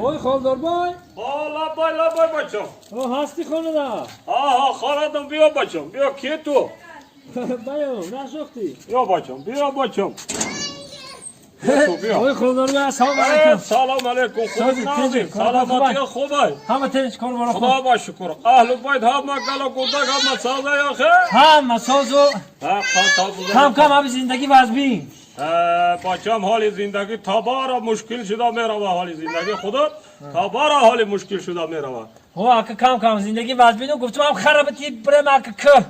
Oy Xoldor boy. Labay bacham. O hasti xonada. Xonadan bia bacham. Bia ki tu? Bayo, nashoqti. Bia bacham, bia bacham. Oy Xoldor boy, assalomu alaykum. Salom alaykum. Salamati khubay. Hamma tinch kor bora. Xudoga shukr. Ahli bayt hamma galo gudak hamma saza ya khe. Hamma sozo. Kam abi zindagi vazbin. بچم حالی زندگی تبارا مشکل شده میروه حالی زندگی خدا تبارا حالی مشکل شده میروه هو اکه کم زندگی وزبینو گفتم هم خرابتی برم اکه که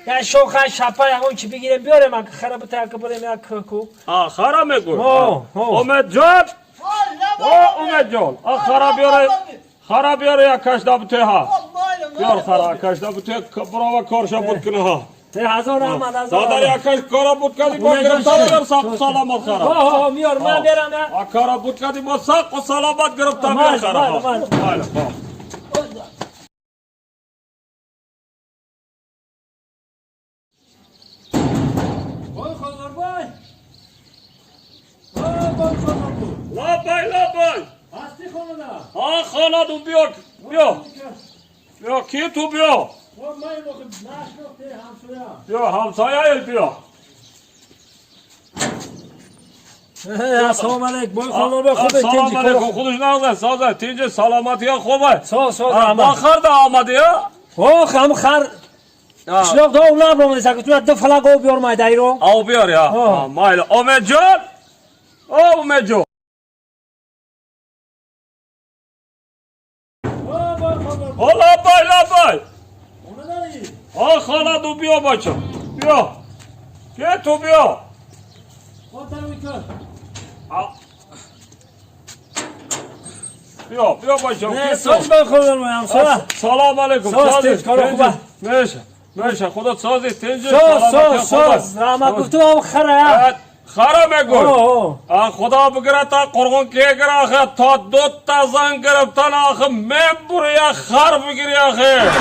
یا شوخه شپا یا اون چی بگیرم بیارم اکه خرابتی اکه برم اکه کو خراب میگوی امید جان امید جان خراب بیاره یا کشده بوته ها بیار خراب کشده بوته برای کارشا بود کنه ها هزار احمد هزار دادر یکش کارا بود کردی با گرفتار بر ساق سلامت خراب میار من برم نه کارا بود کردی با ساق و سلامت گرفتار بر خراب لابای هستی خانه خانه دون بیا کی تو بیا بیا همسایه بیا السلام علیکم بای خانه به خوبه السلام علیکم خودش نازه سازه تینجه سلامتی ها خوبه ساز آخر ده آمده یا خم خر شلوغ دا اون نبرم دیسه که تو دو فلق او بیار مای دایی رو او بیار یا مایل امید جان امید جان لابای خانه دو بیا بچه بیا که تو بیا بیا بچه نه ساز بای خودم بایم سلام علیکم ساز کارو خوبه میشه خودت سازی تنجه ساز رحمت گفتم هم خره خره میگوی خدا بگره تا قرغون که گره آخه تا 2 تا زن گرفتن آخه من بوری خر بگیری آخه